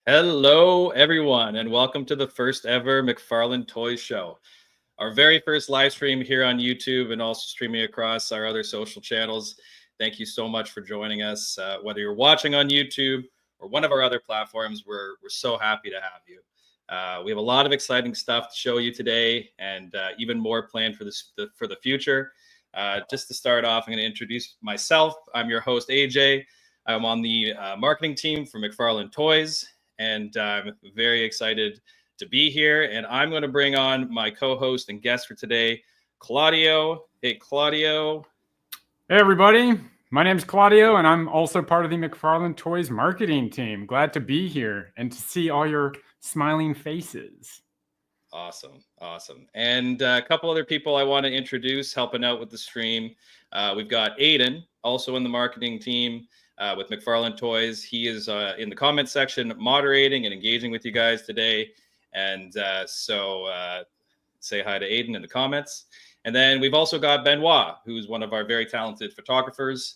Hello, everyone, and welcome to the first ever McFarlane Toys Show. Our very first live stream here on YouTube and also streaming across our other social channels. Thank you so much for joining us. Whether you're watching on YouTube or one of our other platforms, we're so happy to have you. We have a lot of exciting stuff to show you today, and even more planned for the future. Just to start off, I'm going to introduce myself. I'm your host, AJ. I'm on the marketing team for McFarlane Toys, and I'm very excited to be here. And I'm going to bring on my co-host and guest for today, Claudio. Hey, Claudio. Hey, everybody. My name is Claudio, and I'm also part of the McFarlane Toys marketing team. Glad to be here and to see all your smiling faces. Awesome. And a couple other people I want to introduce helping out with the stream. We've got Aiden, also in the marketing team with McFarlane Toys. He is in the comment section moderating and engaging with you guys today. And so say hi to Aiden in the comments. And then we've also got Benoit, who's one of our very talented photographers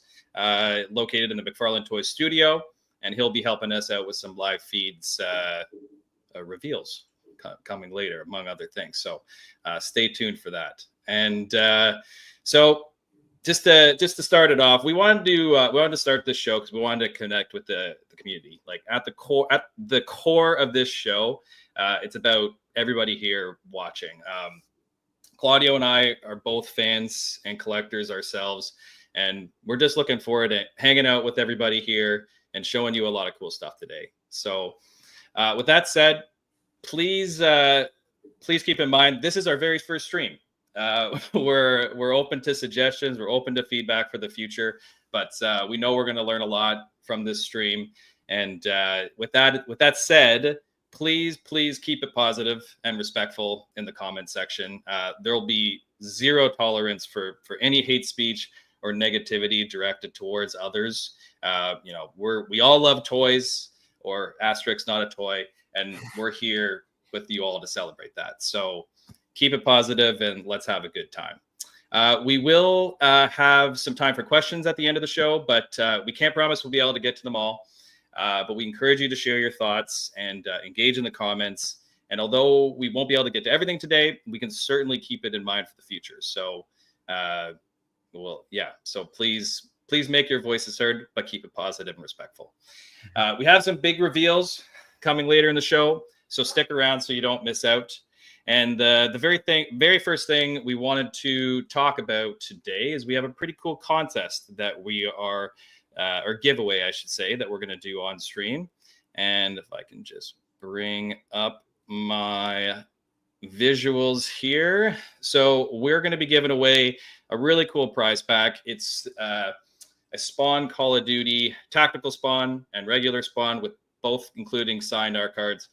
located in the McFarlane Toys studio. And he'll be helping us out with some live feeds reveals coming later, among other things. So stay tuned for that. And so just to start it off, we wanted to start this show because we wanted to connect with the community. Like at the core of this show, it's about everybody here watching. Claudio and I are both fans and collectors ourselves, and we're just looking forward to hanging out with everybody here and showing you a lot of cool stuff today. So with that said, please keep in mind, this is our very first stream. We're open to suggestions. We're open to feedback for the future, but we know we're going to learn a lot from this stream. And with that said, please keep it positive and respectful in the comment section. There will be zero tolerance for any hate speech or negativity directed towards others. We all love toys, or asterisk not a toy, and we're here with you all to celebrate that. So keep it positive and let's have a good time. We will have some time for questions at the end of the show, but we can't promise we'll be able to get to them all. But we encourage you to share your thoughts and engage in the comments. And although we won't be able to get to everything today, we can certainly keep it in mind for the future. So, So please make your voices heard, but keep it positive and respectful. We have some big reveals coming later in the show, so stick around so you don't miss out. And the very first thing we wanted to talk about today is we have a pretty cool contest that we are, or giveaway, I should say, that we're going to do on stream. And if I can just bring up my visuals here. So we're going to be giving away a really cool prize pack. It's a Spawn Call of Duty tactical Spawn and regular Spawn, with both including signed art cards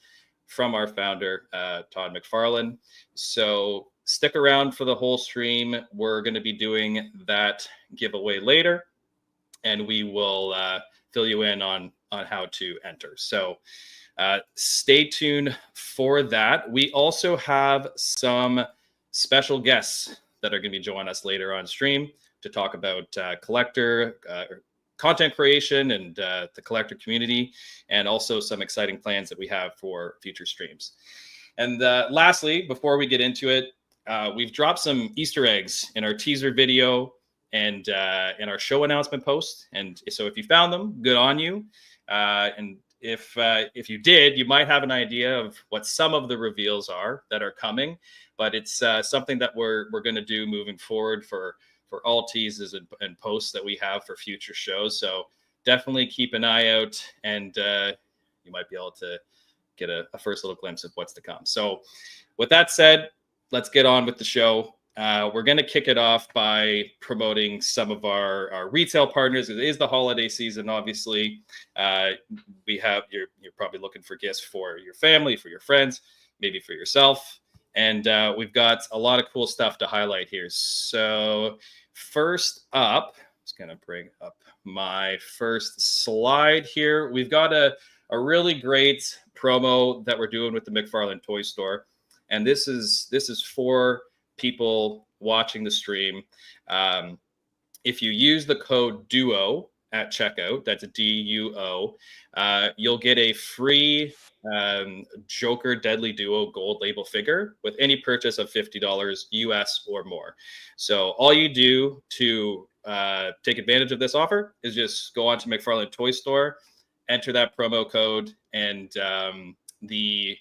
from our founder, Todd McFarlane. So stick around for the whole stream. We're going to be doing that giveaway later, and we will fill you in on how to enter. So stay tuned for that. We also have some special guests that are going to be joining us later on stream to talk about collector content creation and the collector community, and also some exciting plans that we have for future streams. And lastly, before we get into it, we've dropped some Easter eggs in our teaser video and in our show announcement post. And so if you found them, good on you. And if you did, you might have an idea of what some of the reveals are that are coming, but it's something that we're going to do moving forward for all teases and posts that we have for future shows. So definitely keep an eye out, and you might be able to get a first little glimpse of what's to come. So with that said, let's get on with the show. We're going to kick it off by promoting some of our retail partners. It is the holiday season, obviously. You're probably looking for gifts for your family, for your friends, maybe for yourself. And we've got a lot of cool stuff to highlight here. So first up, I'm just going to bring up my first slide here. We've got a really great promo that we're doing with the McFarlane Toy Store. And this is for people watching the stream. If you use the code DUO at checkout, that's DUO, you'll get a free Joker Deadly Duo gold label figure with any purchase of $50 US or more. So all you do to take advantage of this offer is just go on to McFarlane Toy Store, enter that promo code, and the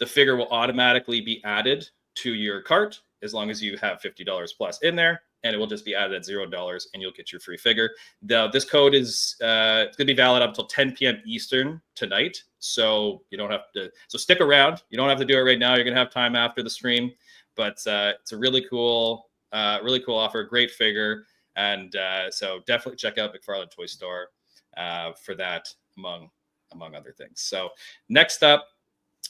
figure will automatically be added to your cart as long as you have $50 plus in there, and it will just be added at $0 and you'll get your free figure. This code is it's going to be valid up until 10 p.m. Eastern tonight, so you don't have to. So stick around. You don't have to do it right now. You're going to have time after the stream, but it's a really cool offer, great figure, and so definitely check out McFarlane Toy Store for that, among other things. So next up,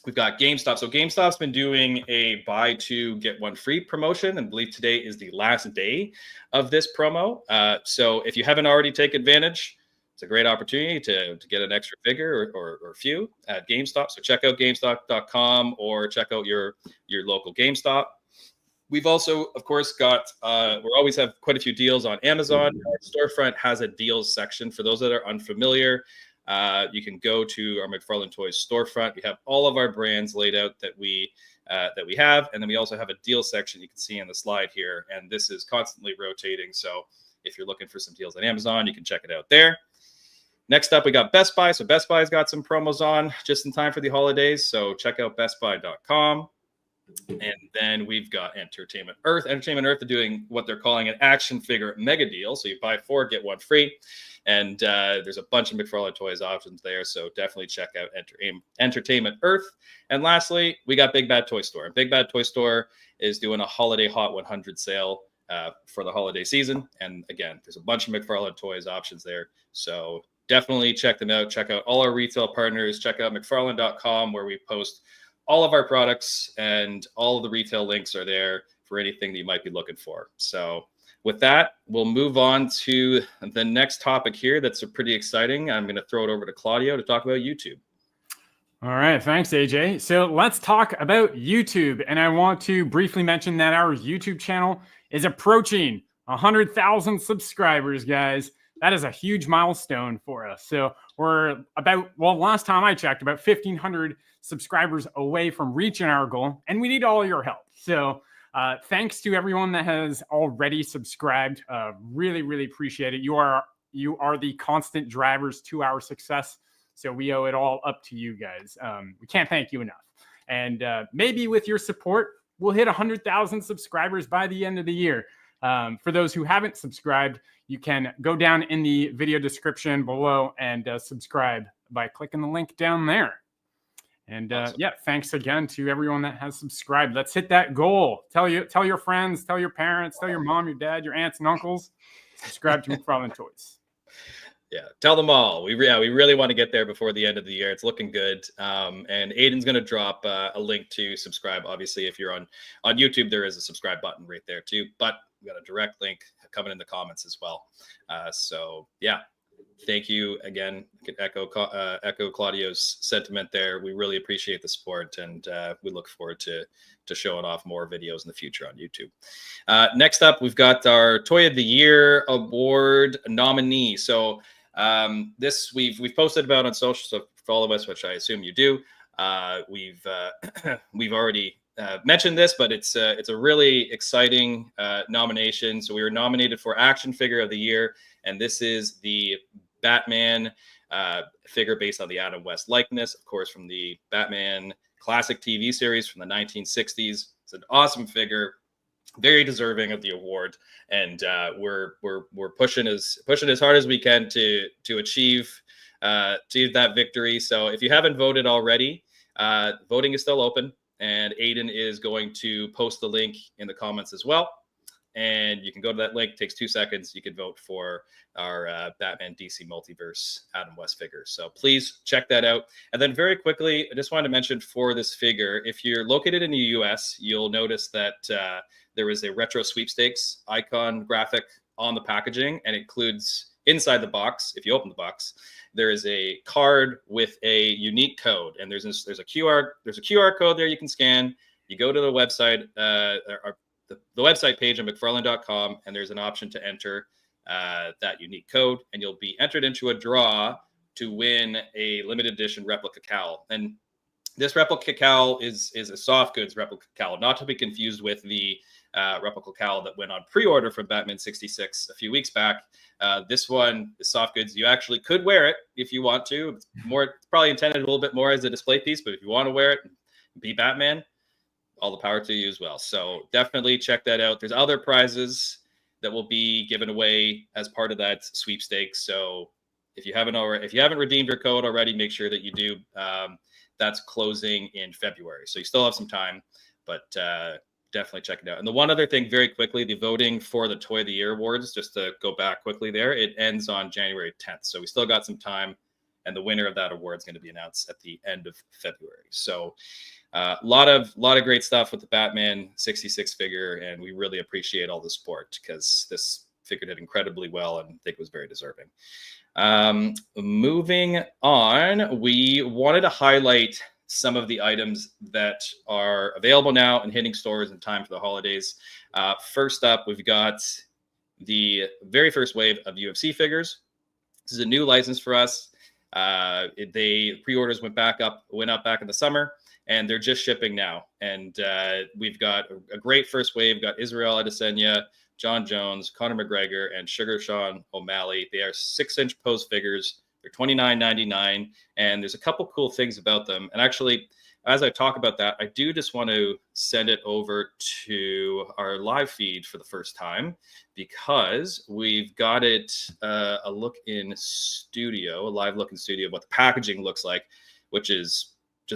we've got GameStop. So GameStop's been doing a buy two, get one free promotion, and I believe today is the last day of this promo. So if you haven't already taken advantage, it's a great opportunity to get an extra figure or a few at GameStop. So check out GameStop.com or check out your local GameStop. We've also, of course, got we always have quite a few deals on Amazon. Our storefront has a deals section. For those that are unfamiliar, you can go to our McFarlane Toys storefront. We have all of our brands laid out that we have, and then we also have a deal section you can see on the slide here, and this is constantly rotating. So if you're looking for some deals on Amazon, you can check it out there. Next up, we got Best Buy. So Best Buy's got some promos on just in time for the holidays, so check out bestbuy.com. And then we've got Entertainment Earth. Entertainment Earth are doing what they're calling an action figure mega deal. So you buy 4, get 1 free. And there's a bunch of McFarlane Toys options there. So definitely check out Entertainment Earth. And lastly, we got Big Bad Toy Store. Big Bad Toy Store is doing a holiday Hot 100 sale for the holiday season. And again, there's a bunch of McFarlane Toys options there. So definitely check them out. Check out all our retail partners. Check out McFarlane.com, where we post all of our products, and all of the retail links are there for anything that you might be looking for. So with that, we'll move on to the next topic here. That's pretty exciting. I'm going to throw it over to Claudio to talk about YouTube. All right. Thanks, AJ. So let's talk about YouTube. And I want to briefly mention that our YouTube channel is approaching 100,000 subscribers, guys. That is a huge milestone for us. So we're last time I checked, about 1,500 subscribers away from reaching our goal, and we need all your help. So thanks to everyone that has already subscribed. Really, really appreciate it. You are the constant drivers to our success. So we owe it all up to you guys. We can't thank you enough. And maybe with your support, we'll hit 100,000 subscribers by the end of the year. For those who haven't subscribed, you can go down in the video description below and subscribe by clicking the link down there. And Awesome. Thanks again to everyone that has subscribed. Let's hit that goal. Tell your friends, tell your parents, tell your mom, your dad, your aunts and uncles, subscribe to McFarlane Toys. Yeah, tell them all. We really want to get there before the end of the year. It's looking good. And Aiden's going to drop a link to subscribe. Obviously, if you're on YouTube, there is a subscribe button right there too. But we got a direct link coming in the comments as well. So yeah, thank you again. I can echo Claudio's sentiment there. We really appreciate the support, and we look forward to showing off more videos in the future on YouTube. Next up, we've got our Toy of the Year Award nominee. So this we've posted about on social, so follow us, which I assume you do. We've already mentioned this, but it's a really exciting nomination. So we were nominated for Action Figure of the Year, and this is the Batman figure based on the Adam West likeness, of course, from the Batman classic TV series from the 1960s. It's an awesome figure, very deserving of the award, and we're pushing as hard as we can to achieve that victory. So if you haven't voted already, voting is still open, and Aiden is going to post the link in the comments as well. And you can go to that link. It takes 2 seconds. You can vote for our Batman DC Multiverse Adam West figure. So please check that out. And then very quickly, I just wanted to mention for this figure, if you're located in the US, you'll notice that there is a retro sweepstakes icon graphic on the packaging, and it includes inside the box. If you open the box, there is a card with a unique code, and there's a QR code there you can scan. You go to the website, the website page on McFarlane.com, and there's an option to enter that unique code, and you'll be entered into a draw to win a limited edition replica cowl. And this replica cowl is a soft goods replica cowl, not to be confused with the replica cowl that went on pre-order from Batman 66 a few weeks back. This one is soft goods. You actually could wear it if you want to. It's probably intended a little bit more as a display piece, but if you want to wear it and be Batman, all the power to you as well. So definitely check that out. There's other prizes that will be given away as part of that sweepstakes. So if you haven't redeemed your code already, make sure that you do. That's closing in February, so you still have some time, but definitely check it out. And the one other thing, very quickly, the voting for the Toy of the Year awards, just to go back quickly there, it ends on January 10th, so we still got some time, and the winner of that award is going to be announced at the end of February. So a lot of great stuff with the Batman 66 figure, and we really appreciate all the support because this figure did incredibly well and I think was very deserving. Moving on, we wanted to highlight some of the items that are available now and hitting stores in time for the holidays. First up, we've got the very first wave of UFC figures. This is a new license for us. Pre-orders went up back in the summer, and they're just shipping now. And we've got a great first wave. We've got Israel Adesanya, John Jones, Conor McGregor, and Sugar Sean O'Malley. They are 6-inch pose figures. They're $29.99, and there's a couple cool things about them. And actually, as I talk about that, I do just want to send it over to our live feed for the first time because we've got it a live look in studio of what the packaging looks like, which is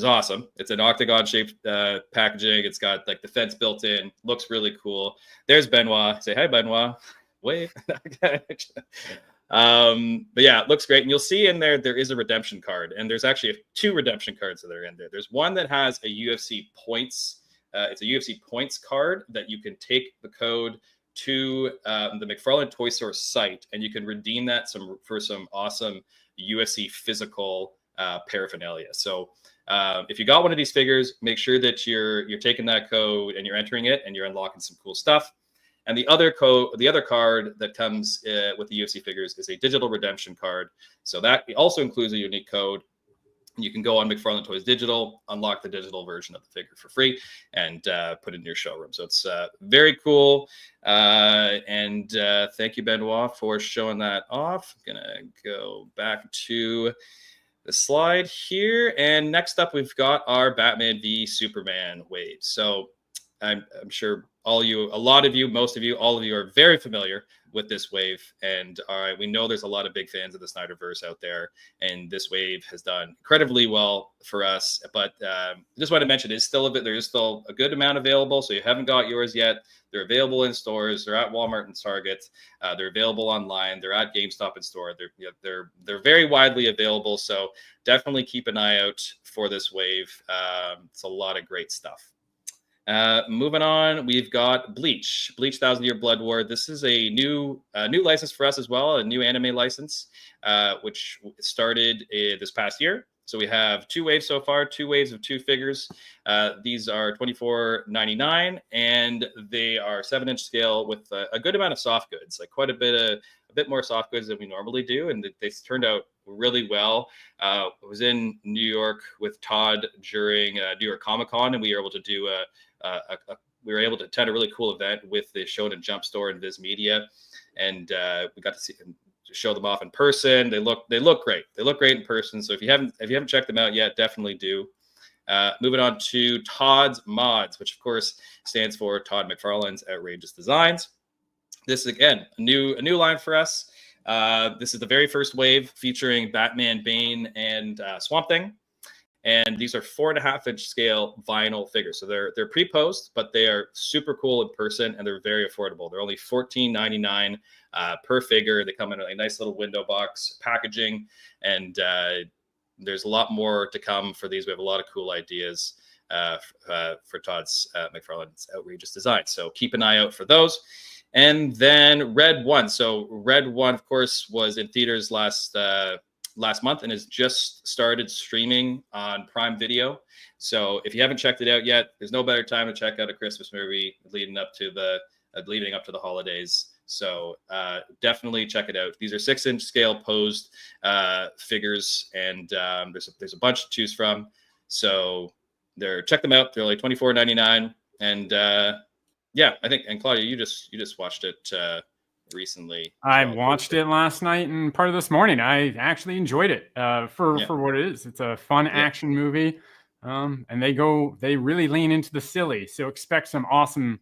awesome. It's an octagon shaped packaging. It's got like the fence built in, looks really cool. There's Benoit. Say hi, Benoit. Wave. But yeah, it looks great. And you'll see in there is a redemption card, and there's actually 2 redemption cards that are in there. There's one that has a UFC points. It's a UFC points card that you can take the code to the McFarlane Toy Store site, and you can redeem that for some awesome UFC physical paraphernalia. So if you got one of these figures, make sure that you're taking that code and you're entering it, and you're unlocking some cool stuff. And the other card that comes with the UFC figures is a digital redemption card. So that also includes a unique code. You can go on McFarlane Toys Digital, unlock the digital version of the figure for free, and put it in your showroom. So it's very cool. And thank you, Benoit, for showing that off. I'm going to go back to the slide here. And next up, we've got our Batman v Superman wave. So I'm sure all of you are very familiar with this wave. And we know there's a lot of big fans of the Snyderverse out there. And this wave has done incredibly well for us. But I just want to mention there is still a good amount available. So you haven't got yours yet. They're available in stores. They're at Walmart and Target. They're available online. They're at GameStop and store. They're very widely available. So definitely keep an eye out for this wave. It's a lot of great stuff. Moving on, we've got Bleach 1000 Year Blood War. This is a new license for us as well, a new anime license, which started this past year. So we have 2 waves so far, 2 waves of 2 figures. These are $24.99, and they are 7-inch scale with a good amount of soft goods, like quite a bit more soft goods than we normally do, and they turned out really well. I was in New York with Todd during New York Comic Con, and we were able to do we were able to attend a really cool event with the Shonen Jump store and Viz Media, and we got to see and show them off in person. They look great. They look great in person. So if you haven't checked them out yet, definitely do. Moving on to Todd's Mods, which of course stands for Todd McFarlane's Outrageous Designs. This is again a new line for us. This is the very first wave featuring Batman, Bane, and Swamp Thing. And these are 4.5-inch scale vinyl figures. So they're pre-posed, but they are super cool in person, and they're very affordable. They're only $14.99 per figure. They come in a nice little window box packaging, and there's a lot more to come for these. We have a lot of cool ideas for Todd's McFarlane's Outrageous Design. So keep an eye out for those. And then Red 1. So Red 1, of course, was in theaters last month and has just started streaming on Prime Video. So if you haven't checked it out yet, there's no better time to check out a Christmas movie leading up to the holidays So definitely check it out. These are 6-inch scale posed figures, and there's a bunch to choose from. So check them out. They're like $24.99, and yeah, I think. And Claudia, you just watched it recently. I watched it last night and part of this morning. I actually enjoyed it for what it is. It's a fun action movie, and they really lean into the silly. So expect some awesome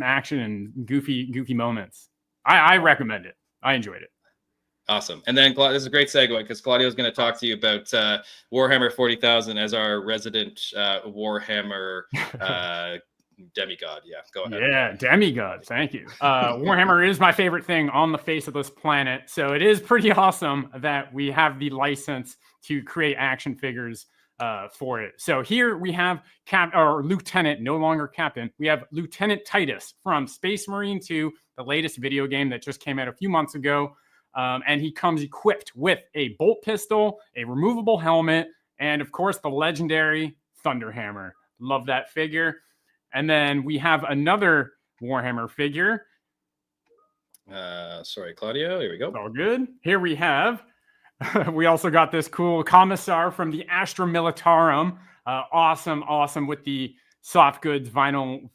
action and goofy moments. I recommend it. I enjoyed it. Awesome. And then this is a great segue because Claudio is going to talk to you about Warhammer 40,000 as our resident Warhammer demigod. Yeah, go ahead. Yeah, demigod. Thank you. Warhammer is my favorite thing on the face of this planet. So it is pretty awesome that we have the license to create action figures for it. So here we have Lieutenant, no longer Captain. We have Lieutenant Titus from Space Marine 2, the latest video game that just came out a few months ago. And he comes equipped with a bolt pistol, a removable helmet, and of course the legendary Thunderhammer. Love that figure. And then we have another Warhammer figure. Sorry, Claudio. Here we go. All good. Here we have. We also got this cool Commissar from the Astra Militarum. Awesome with the soft goods vinyl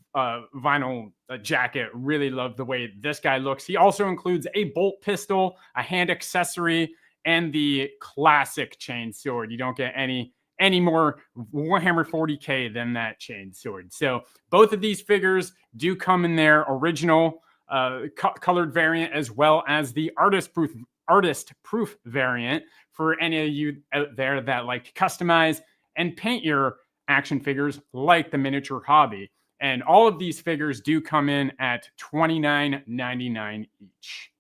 jacket. Really love the way this guy looks. He also includes a bolt pistol, a hand accessory, and the classic chain sword. You don't get any more Warhammer 40K than that chain sword. So both of these figures do come in their original colored variant, as well as the artist proof variant for any of you out there that like to customize and paint your action figures like the miniature hobby. And all of these figures do come in at $29.99 each.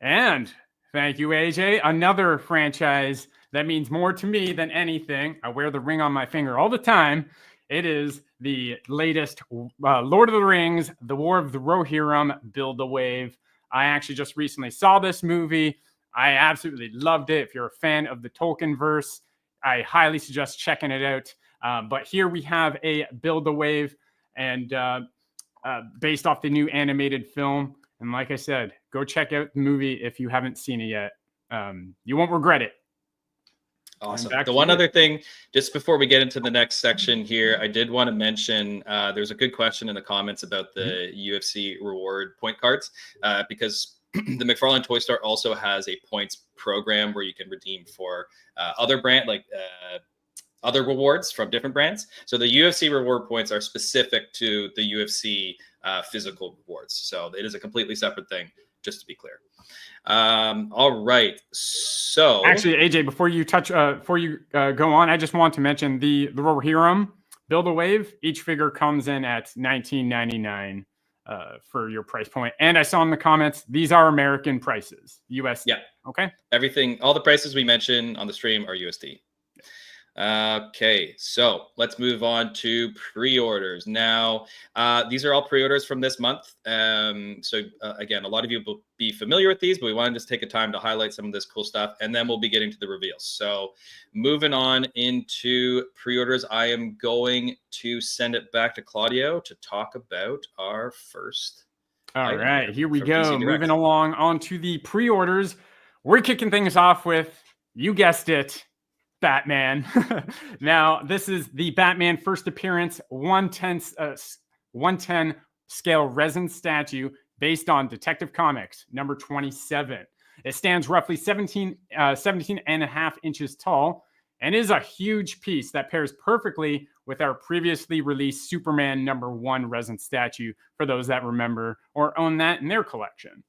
And thank you, AJ. Another franchise that means more to me than anything. I wear the ring on my finger all the time. It is the latest Lord of the Rings, The War of the Rohirrim, Build-A-Wave. I actually just recently saw this movie. I absolutely loved it. If you're a fan of the Tolkien verse, I highly suggest checking it out. But here we have a Build-A-Wave, and based off the new animated film. And like I said, go check out the movie if you haven't seen it yet. You won't regret it. Awesome. The one other thing, just before we get into the next section here, I did want to mention there's a good question in the comments about the UFC reward point cards because the McFarlane Toy Store also has a points program where you can redeem for other other rewards from different brands. So the UFC reward points are specific to the UFC physical rewards. So it is a completely separate thing, just to be clear. All right. So actually, AJ, before you go on, I just want to mention the Rohirrim Build-A-Wave. Each figure comes in at $19.99 for your price point. And I saw in the comments, these are American prices, USD. Yeah. Okay. Everything, all the prices we mentioned on the stream are USD. Okay, so let's move on to pre-orders. Now, these are all pre-orders from this month. Again, a lot of you will be familiar with these, but we want to just take a time to highlight some of this cool stuff, and then we'll be getting to the reveals. So moving on into pre-orders, I am going to send it back to Claudio to talk about our first. All right, here we go. Moving along onto the pre-orders. We're kicking things off with, you guessed it, Batman. Now, this is the Batman first appearance 110 scale resin statue based on Detective Comics number 27. It stands roughly 17 and a half inches tall and is a huge piece that pairs perfectly with our previously released Superman number 1 resin statue for those that remember or own that in their collection.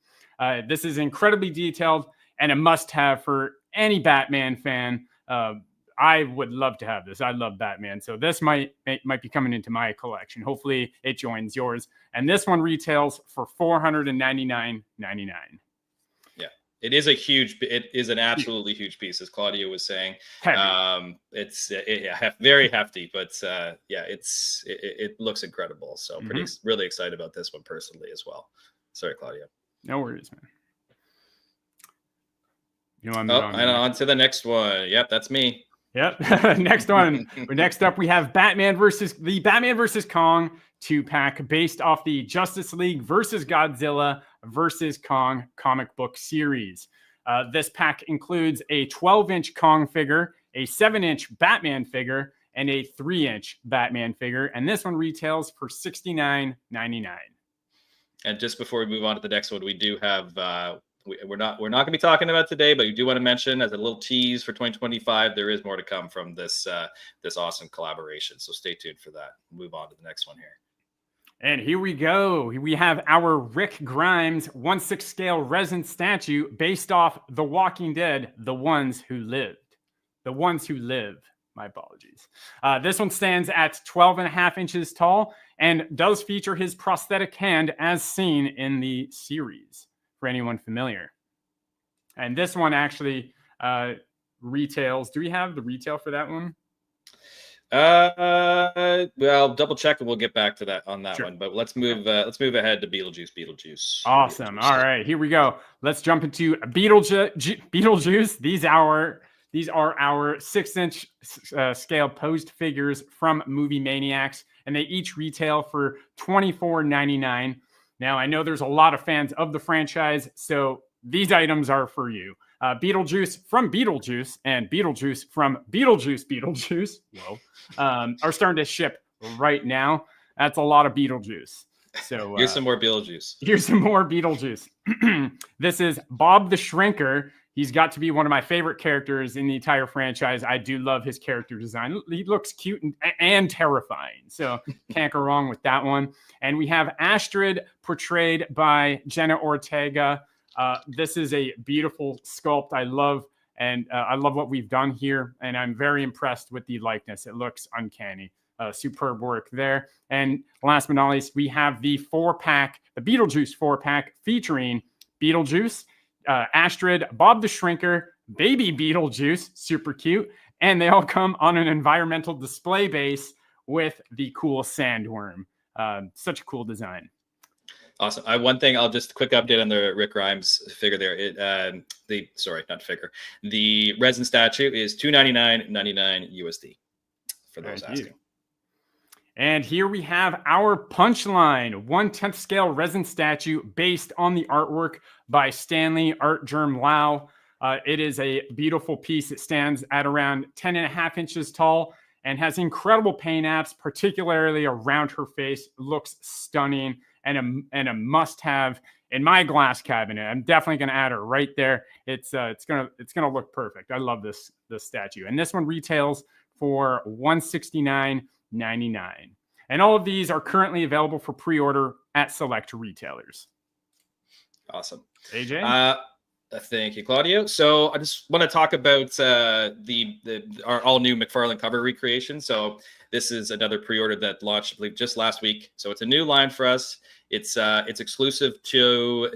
This is incredibly detailed and a must-have for any Batman fan. I would love to have this. I love Batman. So this might be coming into my collection. Hopefully it joins yours. And this one retails for $499.99. Yeah, it is an absolutely huge piece, as Claudio was saying. It's very hefty, but it looks incredible. So really excited about this one personally as well. Sorry, Claudio. No worries, man. On to the next one. Yep, that's me. Yep. Next up, we have Batman versus Kong 2-pack based off the Justice League versus Godzilla versus Kong comic book series. This pack includes a 12-inch Kong figure, a 7-inch Batman figure, and a 3-inch Batman figure. And this one retails for $69.99. And just before we move on to the next one, we do have we're not going to be talking about today, but we do want to mention as a little tease for 2025, there is more to come from this this awesome collaboration. So stay tuned for that. Move on to the next one here. And here we go. We have our Rick Grimes 1/6 scale resin statue based off The Walking Dead, The Ones Who Lived. The Ones Who Live. My apologies. This one stands at 12.5 inches tall and does feature his prosthetic hand as seen in the series, for anyone familiar. And this one actually retails. Do we have the retail for that one? Well, double check and we'll get back to that on that one. But let's move ahead to Beetlejuice. Awesome. Beetlejuice. All right, here we go. Let's jump into Beetlejuice. These are our 6-inch scale posed figures from Movie Maniacs, and they each retail for $24.99. Now, I know there's a lot of fans of the franchise, so these items are for you. Beetlejuice from Beetlejuice and Beetlejuice from Beetlejuice, are starting to ship right now. That's a lot of Beetlejuice. So here's some more Beetlejuice. Here's some more Beetlejuice. This is Bob the Shrinker. He's got to be one of my favorite characters in the entire franchise. I do love his character design. He looks cute and terrifying. So can't go wrong with that one. And we have Astrid, portrayed by Jenna Ortega. This is a beautiful sculpt. I love what we've done here. And I'm very impressed with the likeness. It looks uncanny. Superb work there. And last but not least, we have the 4-pack, the Beetlejuice 4-pack featuring Beetlejuice, Astrid, Bob the Shrinker, Baby Beetlejuice, super cute, and they all come on an environmental display base with the cool sandworm. Such a cool design. Awesome. One thing, I'll just quick update on the Rick Grimes figure there. The resin statue is $299.99 USD for those asking. And here we have our Punchline 1/10 scale resin statue based on the artwork by Stanley Art Germ Lau. It is a beautiful piece. It stands at around 10.5 inches tall and has incredible paint apps, particularly around her face. Looks stunning and a must-have in my glass cabinet. I'm definitely going to add her right there. It's gonna look perfect. I love this statue, and this one retails for $169.99. And all of these are currently available for pre-order at select retailers. Awesome. AJ? Thank you, Claudio. So I just want to talk about our all-new McFarlane cover recreation. So this is another pre-order that launched, I believe, just last week. So it's a new line for us. It's exclusive to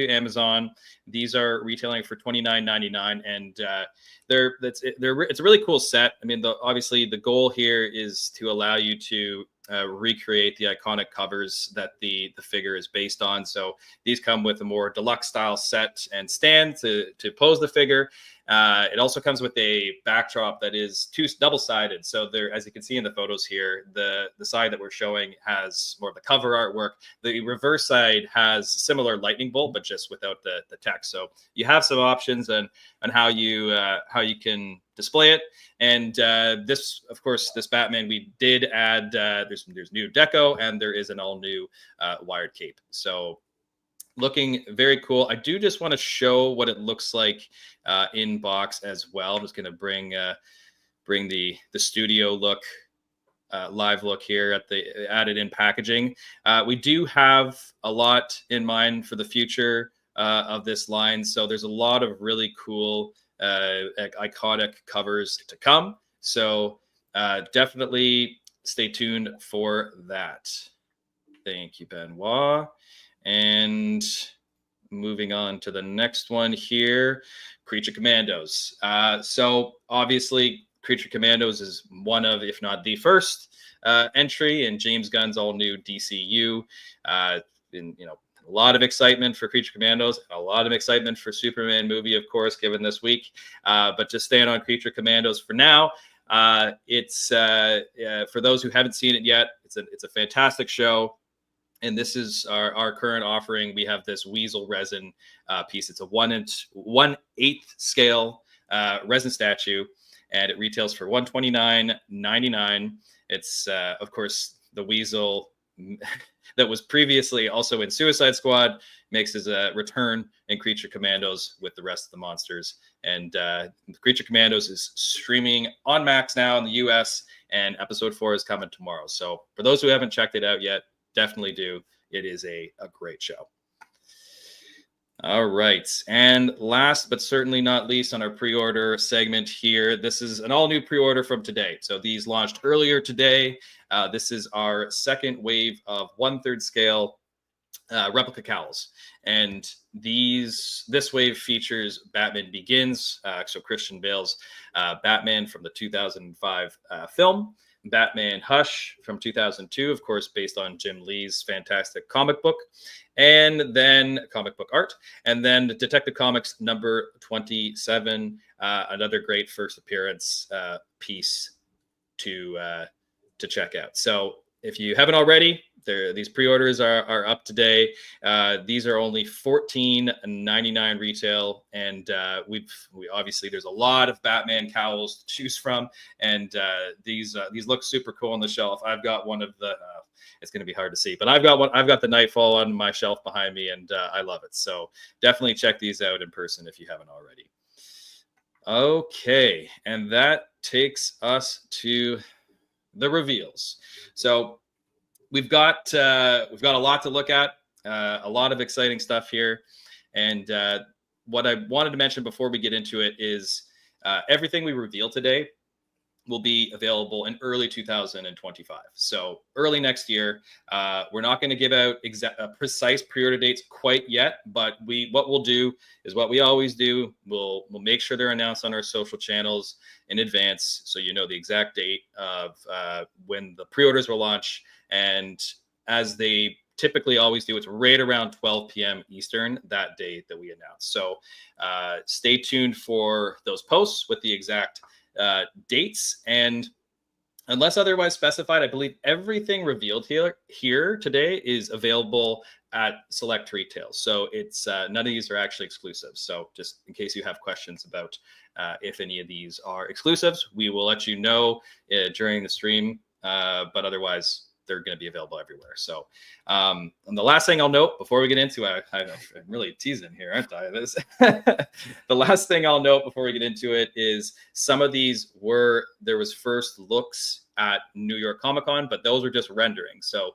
Amazon. These are retailing for $29.99, and it's a really cool set. I mean, obviously the goal here is to allow you to recreate the iconic covers that the figure is based on. So these come with a more deluxe style set and stand to pose the figure. It also comes with a backdrop that is double-sided. So there, as you can see in the photos here, the side that we're showing has more of the cover artwork. The reverse side has similar lightning bolt, but just without the text. So you have some options on how you can display it. And this, of course, this Batman, we did add, there's new deco, and there is an all new wired cape. So looking very cool. I do just want to show what it looks like in box as well. I'm just going to bring the studio look, live look here at the added in packaging. We do have a lot in mind for the future of this line. So there's a lot of really cool iconic covers to come. So definitely stay tuned for that. Thank you, Benoit. And moving on to the next one here, Creature Commandos. So obviously, Creature Commandos is one of, if not the first entry in James Gunn's all new DCU. A lot of excitement for Creature Commandos, a lot of excitement for Superman movie, of course, given this week. But just staying on Creature Commandos for now. It's for those who haven't seen it yet, it's a fantastic show. And this is our current offering. We have this weasel resin piece. It's a 1/8 scale resin statue, and it retails for $129.99. It's of course the weasel that was previously also in Suicide Squad makes his return in Creature Commandos with the rest of the monsters. And Creature Commandos is streaming on Max now in the US, and episode 4 is coming tomorrow. So for those who haven't checked it out yet, definitely do. It is a great show. All right. And last but certainly not least on our pre-order segment here, this is an all-new pre-order from today. So these launched earlier today. This is our second wave of 1/3 scale replica cowls. And this wave features Batman Begins, so Christian Bale's Batman from the 2005 film, Batman Hush from 2002, of course, based on Jim Lee's fantastic comic book, and then comic book art, and then Detective Comics number 27, another great first appearance piece to check out. So if you haven't already, these pre-orders are up today. These are only $14.99 retail, and we obviously there's a lot of Batman cowls to choose from, and these look super cool on the shelf. I've got one of the. It's going to be hard to see, but I've got one. I've got the Nightfall on my shelf behind me, and I love it. So definitely check these out in person if you haven't already. Okay, and that takes us to the reveals. So we've got a lot to look at, a lot of exciting stuff here. And what I wanted to mention before we get into it is everything we reveal today will be available in early 2025. So early next year. We're not going to give out precise pre-order dates quite yet, but what we'll do is what we always do. We'll make sure they're announced on our social channels in advance, so you know the exact date of when the pre-orders will launch. And as they typically always do, it's right around 12 p.m. Eastern that day that we announce. So stay tuned for those posts with the exact dates. And unless otherwise specified, I believe everything revealed here today is available at select retail. So it's none of these are actually exclusive. So just in case you have questions about if any of these are exclusives, we will let you know during the stream. But otherwise, they're going to be available everywhere. So, and the last thing I'll note before we get into it, I'm really teasing here, aren't I? The last thing I'll note before we get into it is some of these there was first looks at New York Comic Con, but those are just renderings. So,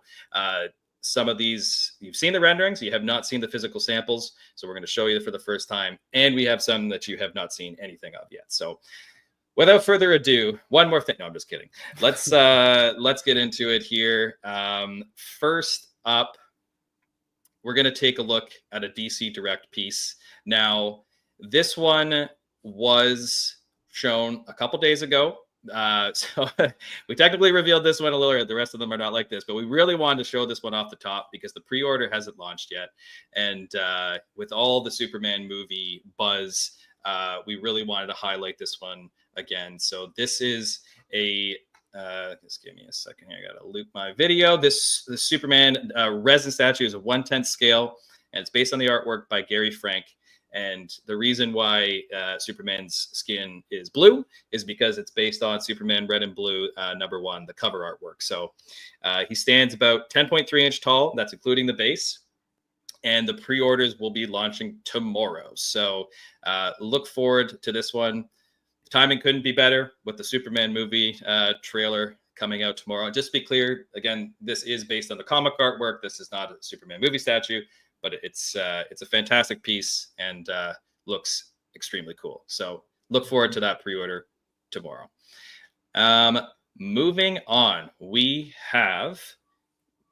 some of these you've seen the renderings, you have not seen the physical samples. So we're going to show you for the first time, and we have some that you have not seen anything of yet. So, without further ado, one more thing. No, I'm just kidding. Let's get into it here. First up, we're going to take a look at a DC Direct piece. Now, this one was shown a couple days ago. So we technically revealed this one a little earlier. The rest of them are not like this, but we really wanted to show this one off the top because the pre-order hasn't launched yet. And with all the Superman movie buzz, we really wanted to highlight this one again. So this is just give me a second here. I got to loop my video. The Superman resin statue is a 1/10 scale, and it's based on the artwork by Gary Frank. And the reason why Superman's skin is blue is because it's based on Superman Red and Blue #1, the cover artwork. So he stands about 10.3 inch tall. That's including the base. And the pre-orders will be launching tomorrow. So look forward to this one. The timing couldn't be better with the Superman movie trailer coming out tomorrow. Just to be clear, again, this is based on the comic artwork. This is not a Superman movie statue, but it's a fantastic piece and looks extremely cool. So look forward to that pre-order tomorrow. Moving on, we have,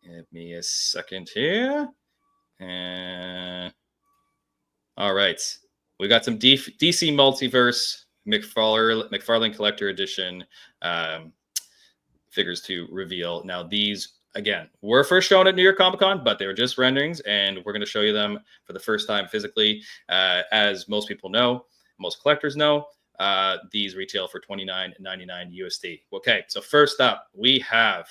give me a second here. All right, we got some DC Multiverse McFarlane Collector Edition figures to reveal. Now, these again were first shown at New York Comic Con, but they were just renderings, and we're going to show you them for the first time physically. As most people know, most collectors know, these retail for $29.99 USD. Okay, so first up, we have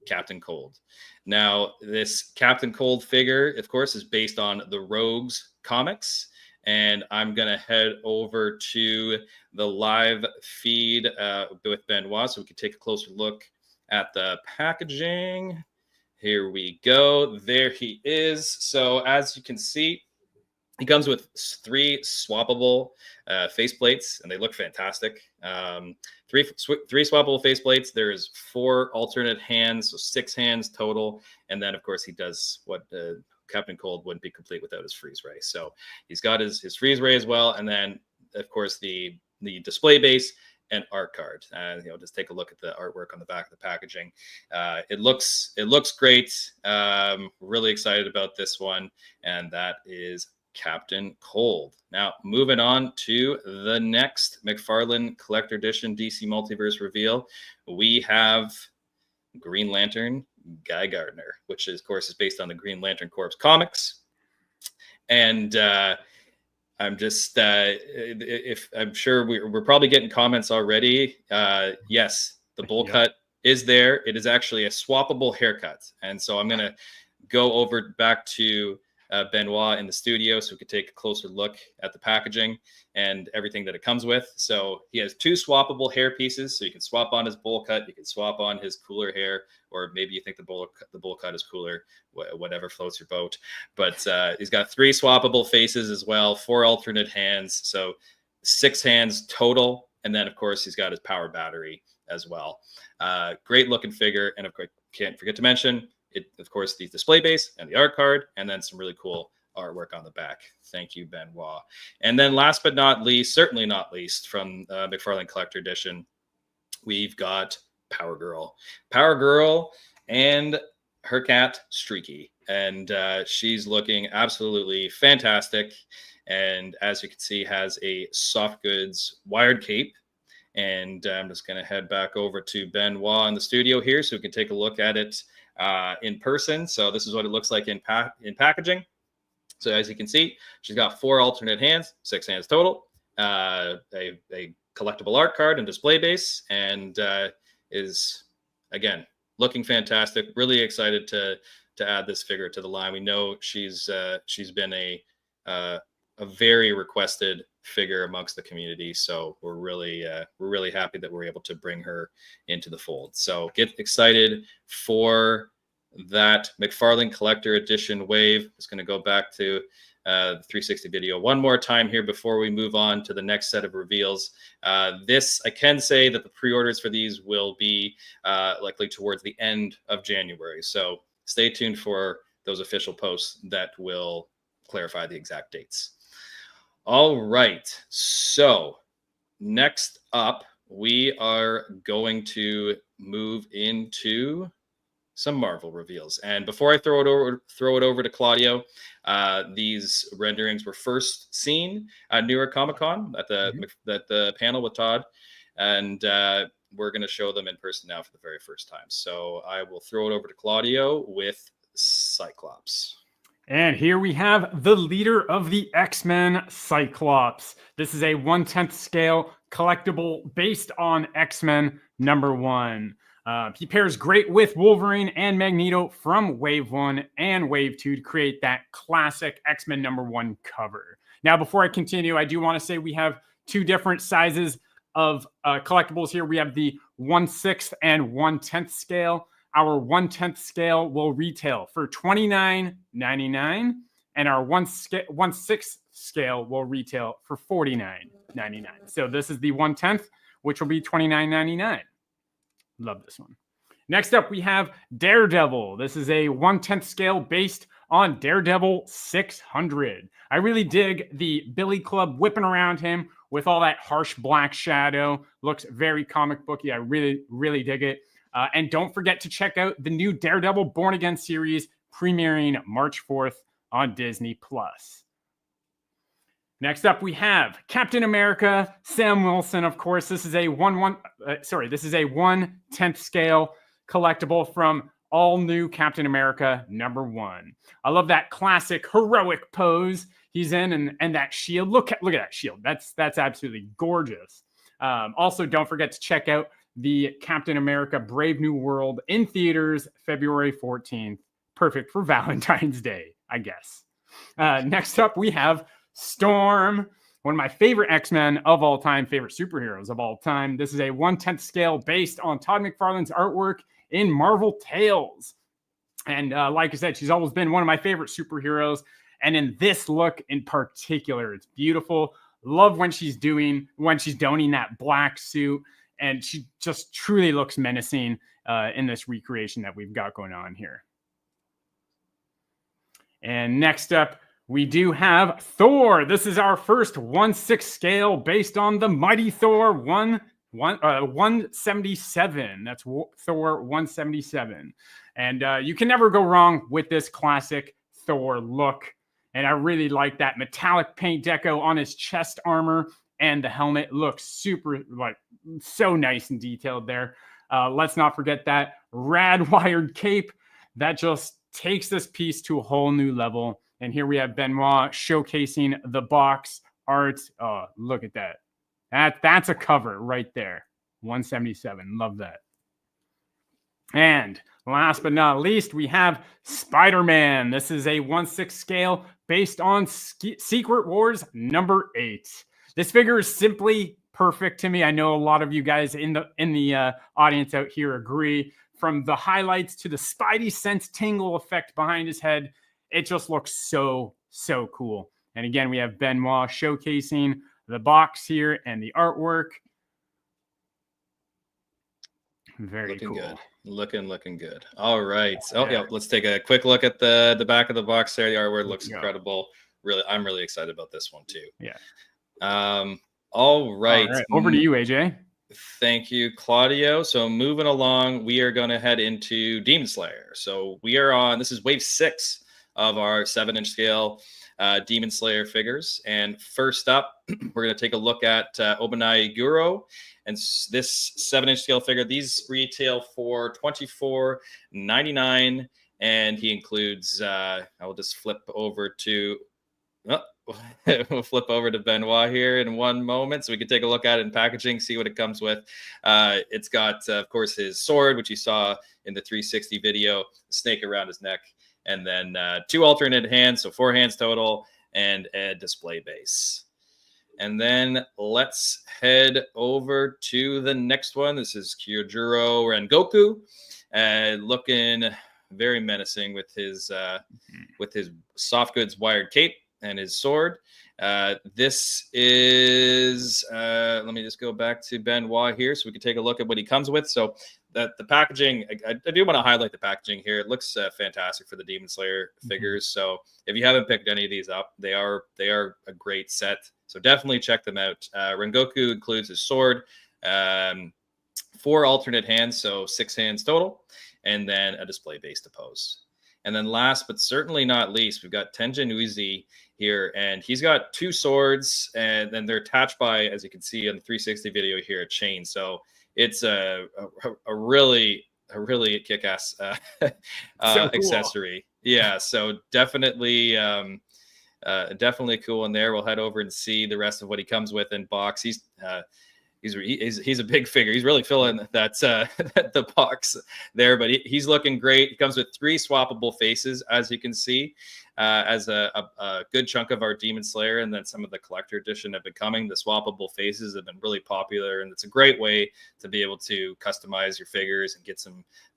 Captain Cold. Now, this Captain Cold figure, of course, is based on the Rogues comics. And I'm going to head over to the live feed with Benoit so we can take a closer look at the packaging. Here we go. There he is. So as you can see, he comes with 3 swappable faceplates, and they look fantastic. 3 swappable faceplates. There's 4 alternate hands, so 6 hands total. And then, of course, he does what Captain Cold wouldn't be complete without his freeze ray. So he's got his freeze ray as well. And then, of course, the display base and art card. Just take a look at the artwork on the back of the packaging. It looks great. Really excited about this one. And that is Captain Cold. Now, moving on to the next McFarlane Collector Edition DC Multiverse reveal, we have Green Lantern Guy Gardner, which is, of course, is based on the Green Lantern Corps comics. And I'm just, if I'm sure we're probably getting comments already. Yes, the bowl cut is there. It is actually a swappable haircut. And so I'm going to go over back to Benoit in the studio so we could take a closer look at the packaging and everything that it comes with. So he has 2 swappable hair pieces, so you can swap on his bowl cut, you can swap on his cooler hair, or maybe you think the bowl cut is cooler, whatever floats your boat. But he's got 3 swappable faces as well, 4 alternate hands, so 6 hands total. And then, of course, he's got his power battery as well. Great looking figure, and of course, can't forget to mention it, of course, the display base and the art card, and then some really cool artwork on the back. Thank you, Benoit. And then last but not least, certainly not least, from McFarlane Collector Edition, we've got Power Girl. Power Girl and her cat, Streaky. And she's looking absolutely fantastic. And as you can see, has a soft goods wired cape. And I'm just going to head back over to Benoit in the studio here so we can take a look at it in person. So this is what it looks like in packaging. So as you can see, she's got 4 alternate hands, 6 hands total, a collectible art card and display base, and is, again, looking fantastic. Really excited to add this figure to the line. We know she's been a very requested figure amongst the community, so we're really happy that we're able to bring her into the fold. So get excited for that McFarlane Collector Edition wave. Just going to go back to the 360 video one more time here before we move on to the next set of reveals. This, I can say that the pre-orders for these will be likely towards the end of January. So stay tuned for those official posts that will clarify the exact dates. All right. So next up, we are going to move into some Marvel reveals. And before I throw it over to Claudio, these renderings were first seen at New York Comic Con at the panel with Todd, and we're going to show them in person now for the very first time. So I will throw it over to Claudio with Cyclops. And here we have the leader of the X-Men, Cyclops. This is a 1/10 scale collectible based on X-Men #1. He pairs great with Wolverine and Magneto from Wave 1 and Wave 2 to create that classic X-Men #1 cover. Now, before I continue, I do want to say we have 2 different sizes of collectibles here. We have the 1/6 and 1/10 scale. Our 1/10 scale will retail for $29.99, and our 1/6 scale will retail for $49.99. So this is the 1/10, which will be $29.99. Love this one. Next up, we have Daredevil. This is a 1/10 scale based on Daredevil 600. I really dig the Billy Club whipping around him with all that harsh black shadow. Looks very comic booky. I really, really dig it. And don't forget to check out the new Daredevil Born Again series premiering March 4th on Disney+. Next up, we have Captain America, Sam Wilson. Of course, this is a 1/10 scale collectible from all new Captain America #1. I love that classic heroic pose. he's in, and that shield. Look at that shield. That's absolutely gorgeous. Also, don't forget to check out the Captain America Brave New World in theaters February 14th. Perfect for Valentine's Day, I guess. Next up, we have Storm, one of my favorite X-Men of all time, favorite superheroes of all time. This is a 1/10 scale based on Todd McFarlane's artwork in Marvel Tales. And like I said, she's always been one of my favorite superheroes. And in this look in particular, it's beautiful. Love when she's donning that black suit. And she just truly looks menacing in this recreation that we've got going on here. And next up, we do have Thor. This is our first 1/6 scale based on the Mighty Thor 177. That's Thor 177. And you can never go wrong with this classic Thor look. And I really like that metallic paint deco on his chest armor, and the helmet looks super, so nice and detailed there. Let's not forget that rad wired cape that just takes this piece to a whole new level. And here we have Benoit showcasing the box art. Oh, look at that. That's a cover right there. 177. Love that. And last but not least, we have Spider-Man. This is a 1/6 scale based on Secret Wars number 8. This figure is simply perfect to me. I know a lot of you guys in the audience out here agree. From the highlights to the Spidey sense tingle effect behind his head, it just looks so cool. And again, we have Benoit showcasing the box here and the artwork. Very looking cool. Good. Looking good. All right. Oh yeah, let's take a quick look at the back of the box there. The artwork looks incredible. Really, I'm really excited about this one too. Yeah. All right. Over to you, AJ. Thank you, Claudio. So moving along, we are going to head into Demon Slayer. So we are on, this is wave 6 of our 7-inch scale Demon Slayer figures. And first up, we're going to take a look at Obanai Guro. And this 7-inch scale figure, these retail for $24.99. And he includes, I will just flip over to, we'll flip over to Benoit here in one moment so we can take a look at it in packaging, see what it comes with. It's got, of course, his sword, which you saw in the 360 video, snake around his neck, and then 2 alternate hands, so 4 hands total, and a display base. And then let's head over to the next one. This is Kyojuro Rengoku, looking very menacing with his soft goods wired cape and his sword. This is, let me just go back to Benoit here so we can take a look at what he comes with. So the packaging, I do want to highlight the packaging here. It looks fantastic for the Demon Slayer figures. So if you haven't picked any of these up, they are a great set. So definitely check them out. Rengoku includes his sword, 4 alternate hands, so 6 hands total, and then a display base to pose. And then last but certainly not least, we've got Tenjin Uzi here, and he's got 2 swords, and then they're attached by, as you can see on the 360 video here, a chain. So it's a really kick-ass so cool. Accessory. Yeah, so definitely cool in there. We'll head over and see the rest of what he comes with in box. He's a big figure. He's really filling that the box there, but he's looking great. He comes with 3 swappable faces, as you can see, as a good chunk of our Demon Slayer, and then some of the collector edition have been coming. The swappable faces have been really popular, and it's a great way to be able to customize your figures and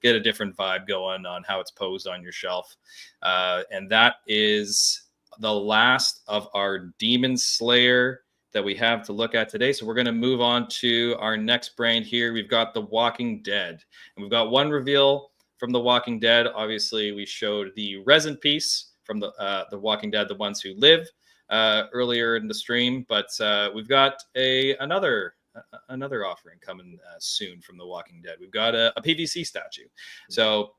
get a different vibe going on how it's posed on your shelf. And that is the last of our Demon Slayer that we have to look at today. So we're going to move on to our next brand here. We've got The Walking Dead, and we've got one reveal from The Walking Dead. Obviously, we showed the resin piece from the Walking Dead, The Ones Who Live, earlier in the stream, but we've got another offering coming soon from The Walking Dead. We've got a PVC statue. So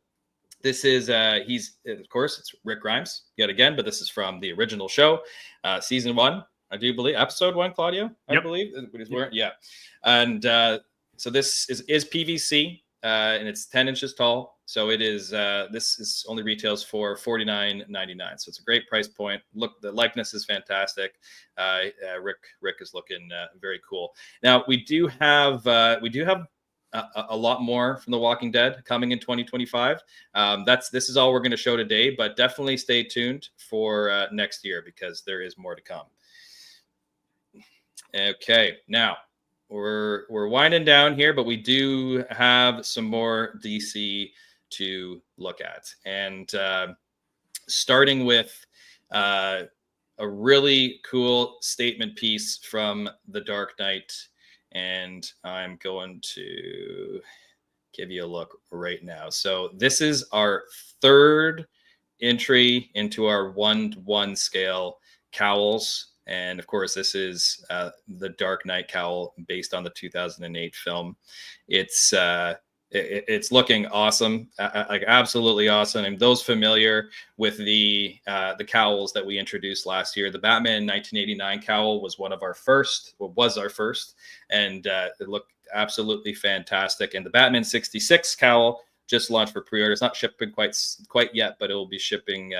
this is he's, of course, it's Rick Grimes yet again, but this is from the original show, season 1. I do believe episode 1, Claudio. I believe. Yeah. And so this is PVC. and it's 10 inches tall. So it is. This is only retails for $49.99. So it's a great price point. Look, the likeness is fantastic. Rick is looking very cool. Now we do have a lot more from The Walking Dead coming in 2025. This is all we're going to show today, but definitely stay tuned for next year because there is more to come. Okay, now we're winding down here, but we do have some more DC to look at, and starting with a really cool statement piece from The Dark Knight. And I'm going to give you a look right now. So this is our third entry into our 1-to-1 scale cowls. And of course, this is the Dark Knight cowl based on the 2008 film. It's looking awesome, like absolutely awesome. And those familiar with the cowls that we introduced last year, the Batman 1989 cowl was our first, and it looked absolutely fantastic. And the Batman 66 cowl just launched for pre-order. It's not shipping quite yet, but it will be shipping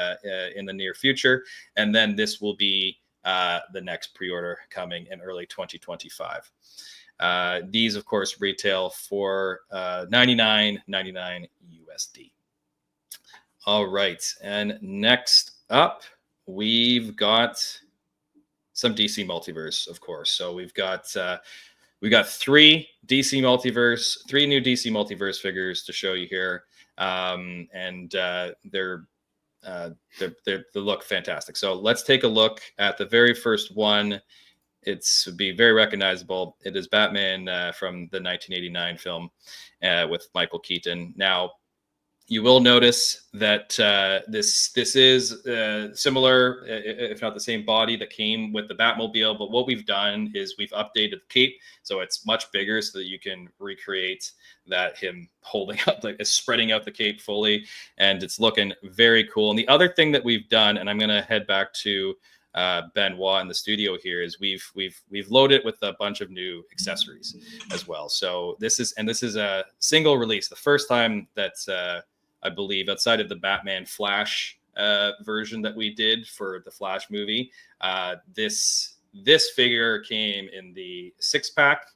in the near future. And then this will be the next pre-order coming in early 2025. These, of course, retail for $99.99 USD. All right, and next up, we've got some DC Multiverse, of course. So we've got three new DC Multiverse figures to show you here, and they look fantastic. So let's take a look at the very first one. Would be very recognizable. It is Batman from the 1989 film with Michael Keaton. Now, you will notice that this is similar, if not the same body that came with the Batmobile. But what we've done is we've updated the cape, so it's much bigger, so that you can recreate that him holding up, like spreading out the cape fully, and it's looking very cool. And the other thing that we've done, and I'm going to head back to Benoit in the studio here, is we've loaded with a bunch of new accessories as well. So this is a single release, the first time that I believe outside of the Batman Flash version that we did for the Flash movie, this figure came in the 6-pack.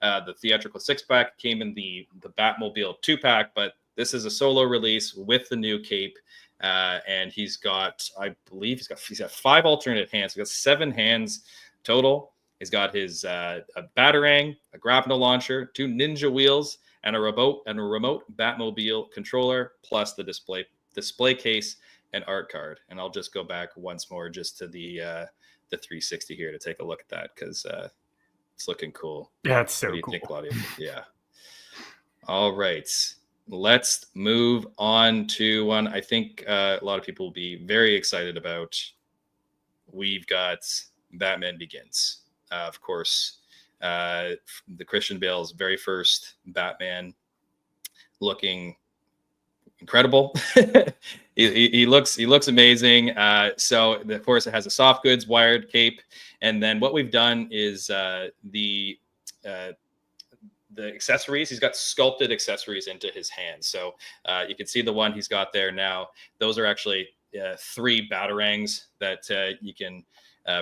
The theatrical 6-pack came in the Batmobile 2-pack, but this is a solo release with the new cape. And I believe he's got 5 alternate hands. He's got 7 hands total. He's got his a batarang, a grapnel launcher, 2 ninja wheels, and a remote Batmobile controller, plus the display case and art card. And I'll just go back once more just to the 360 here to take a look at that, because it's looking cool. Yeah, it's so what do you cool. think, Claudio? Yeah. All right. Let's move on to one I think a lot of people will be very excited about. We've got Batman Begins. Of course, the Christian Bale's very first Batman, looking incredible. he looks amazing. So of course it has a soft goods wired cape, and then what we've done is the accessories. He's got sculpted accessories into his hands. So you can see the one he's got there now. Those are actually 3 batarangs that you can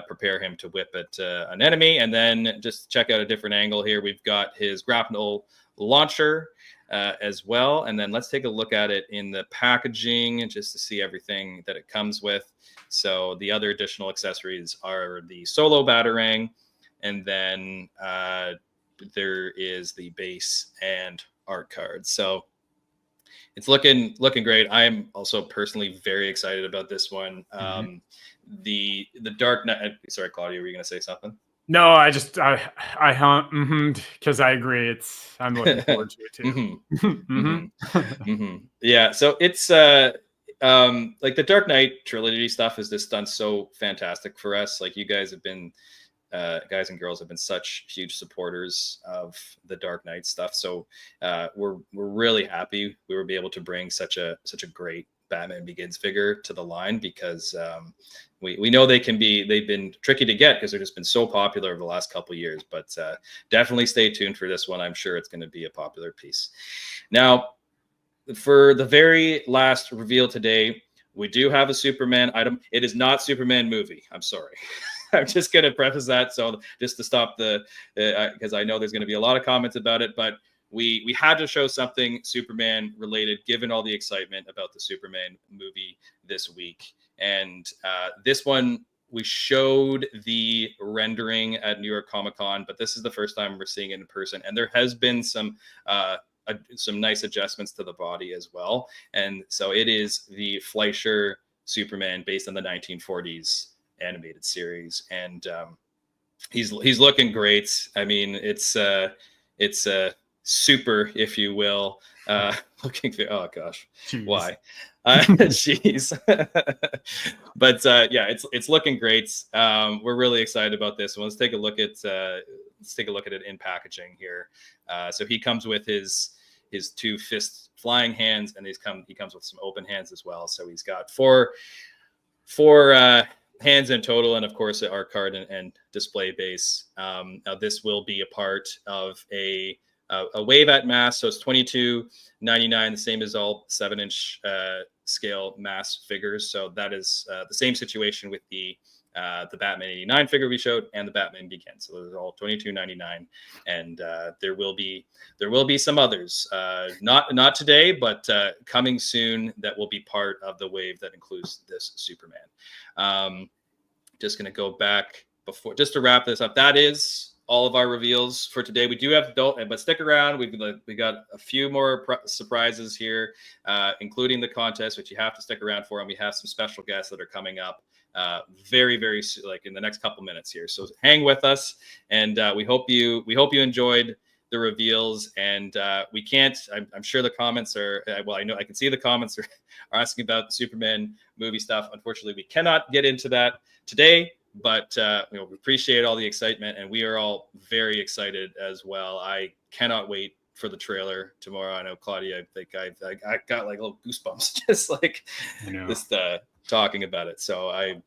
prepare him to whip at an enemy. And then just check out a different angle here. We've got his grapnel launcher as well. And then let's take a look at it in the packaging just to see everything that it comes with. So the other additional accessories are the solo batarang, and then there is the base and art card. So it's looking great. I am also personally very excited about this one. The Dark Knight. Sorry, Claudio, were you going to say something? No, I because I agree. I'm looking forward to it too. Yeah. So it's like the Dark Knight trilogy stuff is just done so fantastic for us. Like, you guys have been. Guys and girls have been such huge supporters of the Dark Knight stuff, so we're really happy we were able to bring such a great Batman Begins figure to the line, because we know they've been tricky to get because they've just been so popular over the last couple of years. But definitely stay tuned for this one. I'm sure it's going to be a popular piece. Now, for the very last reveal today, we do have a Superman item. It is not Superman movie. I'm sorry. I'm just going to preface that. So just to stop because I know there's going to be a lot of comments about it, but we had to show something Superman related, given all the excitement about the Superman movie this week. And this one, we showed the rendering at New York Comic Con, but this is the first time we're seeing it in person. And there has been some nice adjustments to the body as well. And so it is the Fleischer Superman based on the 1940s animated series. And he's looking great. I mean, it's super, if you will, looking through. Oh gosh, jeez. Why? Jeez. But yeah, it's looking great. We're really excited about this one. Let's take a look at it in packaging here. So he comes with his two fist flying hands, and he comes with some open hands as well. So he's got four hands in total, and of course our card and display base. Now this will be a part of a wave at mass, so it's $22.99, the same as all 7-inch scale mass figures. So that is the same situation with the Batman 89 figure we showed and the Batman Begins. So those are all $22.99, and there will be some others, not today, but coming soon, that will be part of the wave that includes this Superman. Just going to go back just to wrap this up. That is all of our reveals for today. We do have but stick around. We got a few more surprises here, including the contest, which you have to stick around for, and we have some special guests that are coming up very, very soon, like in the next couple minutes here. So hang with us, and we hope you enjoyed the reveals. And I'm sure the comments are, well, I know I can see the comments are asking about the Superman movie stuff. Unfortunately, we cannot get into that today, but we appreciate all the excitement, and we are all very excited as well. I cannot wait for the trailer tomorrow. I know, Claudia, I think I got like little goosebumps just like just talking about it. So I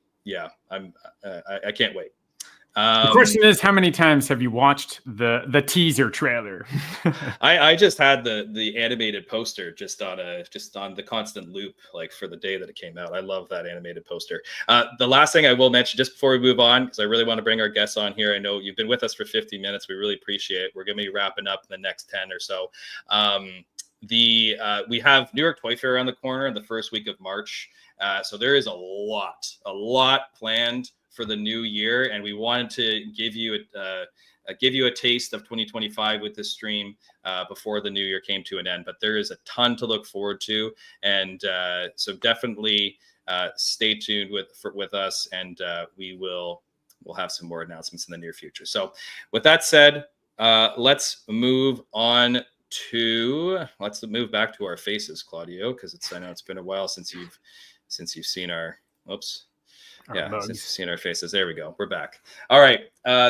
can't wait. The question is, how many times have you watched the teaser trailer? I just had the animated poster just on the constant loop, like for the day that it came out. I love that animated poster. The last thing I will mention just before we move on, because I really want to bring our guests on here. I know you've been with us for 50 minutes. We really appreciate it. We're going to be wrapping up in the next 10 or so. We have New York Toy Fair around the corner in the first week of March. So there is a lot planned for the new year, and we wanted to give you a taste of 2025 with this stream before the new year came to an end. But there is a ton to look forward to, and so definitely stay tuned with us, and we'll have some more announcements in the near future. So with that said, let's move back to our faces, Claudio, because I know it's been a while since you've seen our since you've seen our faces. There we go. We're back. All right.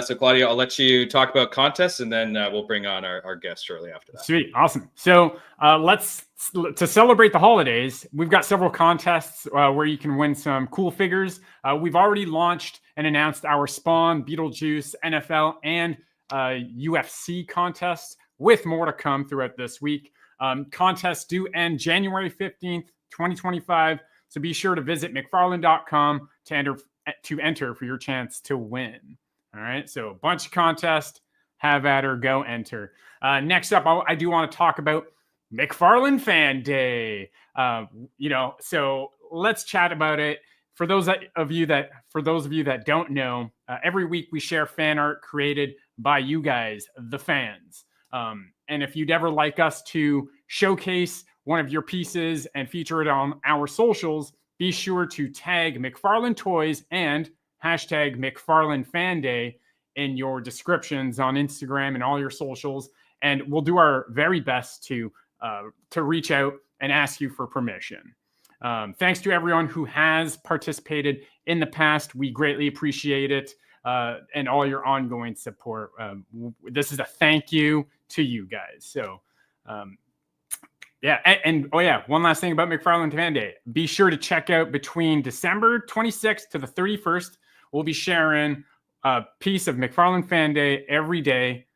So Claudio, I'll let you talk about contests, and then we'll bring on our guest shortly after that. Sweet. Awesome. So to celebrate the holidays, we've got several contests where you can win some cool figures. We've already launched and announced our Spawn, Beetlejuice, NFL, and UFC contests, with more to come throughout this week. Contests do end January 15th, 2025. So be sure to visit McFarlane.com to enter for your chance to win. All right. So a bunch of contests. Have at her. Go enter. Next up, I do want to talk about McFarlane Fan Day. So let's chat about it. For those of you that don't know, every week we share fan art created by you guys, the fans. And if you'd ever like us to showcase one of your pieces and feature it on our socials, be sure to tag McFarlane Toys and hashtag McFarlane Fan Day in your descriptions on Instagram and all your socials. And we'll do our very best to reach out and ask you for permission. Thanks to everyone who has participated in the past. We greatly appreciate it, and all your ongoing support. This is a thank you to you guys. So Yeah, and oh yeah, one last thing about McFarlane Fan Day. Be sure to check out between December 26th to the 31st. We'll be sharing a piece of McFarlane Fan Day every day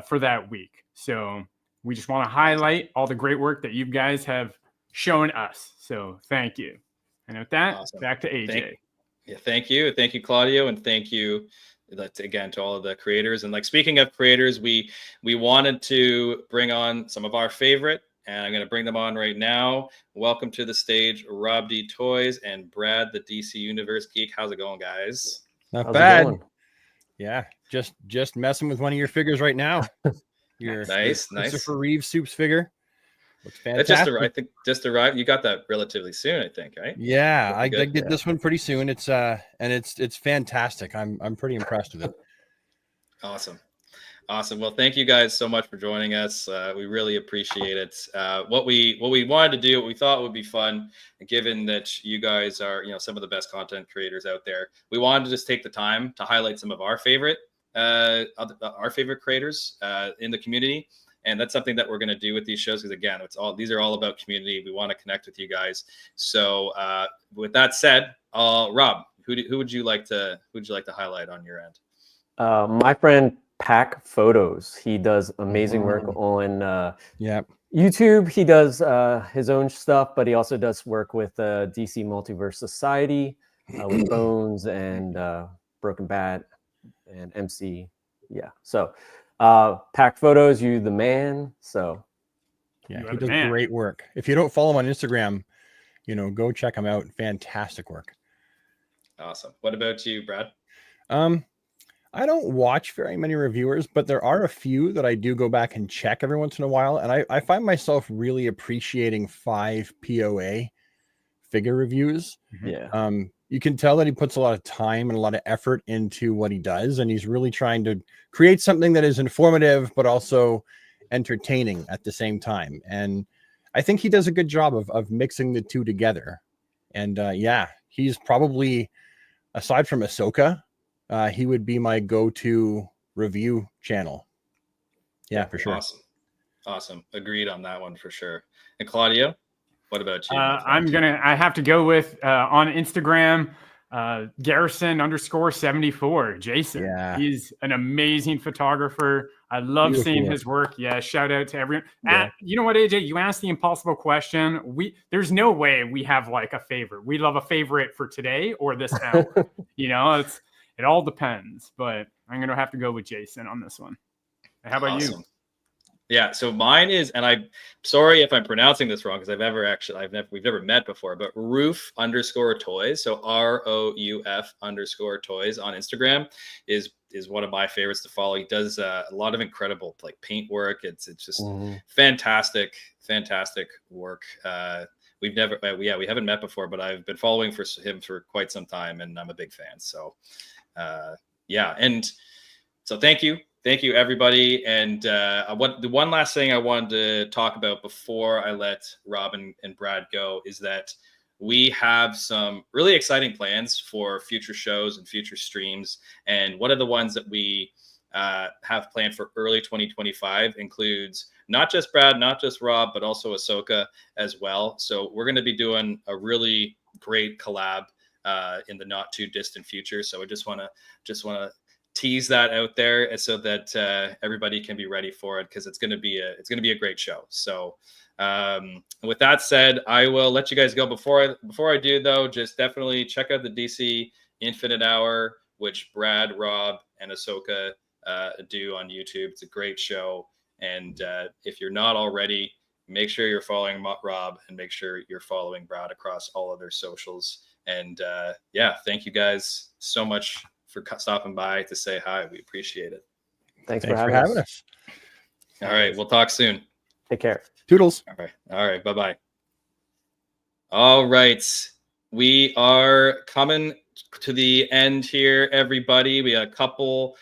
for that week. So we just want to highlight all the great work that you guys have shown us. So thank you. And with that, back to AJ. Thank you, Claudio, and thank you again to all of the creators. And like, speaking of creators, we wanted to bring on some of our favorite. And I'm going to bring them on right now. Welcome to the stage, Rob D Toys and Brad, the DC Universe Geek. How's it going, guys? Not bad. Yeah, just messing with one of your figures right now. Your nice. Christopher Reeve Soups figure. Looks fantastic. I think just arrived. You got that relatively soon, I think, right? Yeah, I get this one pretty soon. It's and it's fantastic. I'm pretty impressed with it. Awesome. Well, thank you guys so much for joining us. We really appreciate it. What we wanted to do, what we thought would be fun, given that you guys are, some of the best content creators out there, we wanted to just take the time to highlight some of our favorite creators in the community. And that's something that we're going to do with these shows, because again, these are all about community. We want to connect with you guys. So with that said, Rob, who would you like to highlight on your end? My friend Pack Photos. He does amazing work on YouTube. He does his own stuff, but he also does work with DC Multiverse Society with Bones and Broken Bat and MC. Yeah. So Pack Photos, you the man. So yeah, he does great work. If you don't follow him on Instagram, go check him out. Fantastic work. Awesome. What about you, Brad? I don't watch very many reviewers, but there are a few that I do go back and check every once in a while. And I find myself really appreciating 5 POA figure reviews. Yeah. You can tell that he puts a lot of time and a lot of effort into what he does. And he's really trying to create something that is informative, but also entertaining at the same time. And I think he does a good job of mixing the two together. And he's probably, aside from Ahsoka, he would be my go-to review channel. Yeah, for sure. Awesome. Agreed on that one for sure. And Claudio, what about you? I have to go with on Instagram, Garrison_74, Jason. Yeah. He's an amazing photographer. I love seeing his work. Yeah. Shout out to everyone. Yeah. You know what, AJ, you asked the impossible question. There's no way we have like a favorite. We love a favorite for today or this hour. It all depends, but I'm going to have to go with Jason on this one. How about you? Yeah, so mine is, and I'm sorry if I'm pronouncing this wrong, because we've never met before, but Roof_toys. So ROUF_toys on Instagram is one of my favorites to follow. He does a lot of incredible paint work. It's just fantastic work. We haven't met before, but I've been following him for quite some time, and I'm a big fan. So and so thank you everybody. And the one last thing I wanted to talk about before I let Rob and Brad go is that we have some really exciting plans for future shows and future streams. And one of the ones that we have planned for early 2025 includes not just Brad, not just Rob, but also Ahsoka as well. So we're going to be doing a really great collab in the not too distant future. So I just want to tease that out there so that everybody can be ready for it, because it's going to be a great show. So with that said, I will let you guys go. Before I do though, just definitely check out the DC Infinite Hour, which Brad, Rob, and Ahsoka do on YouTube. It's a great show. And if you're not already, make sure you're following Rob and make sure you're following Brad across all of their socials. And thank you guys so much for stopping by to say hi. We appreciate it. Thanks for having us. All right. We'll talk soon. Take care. Toodles. All right. Bye-bye. All right. We are coming to the end here, everybody. We got a couple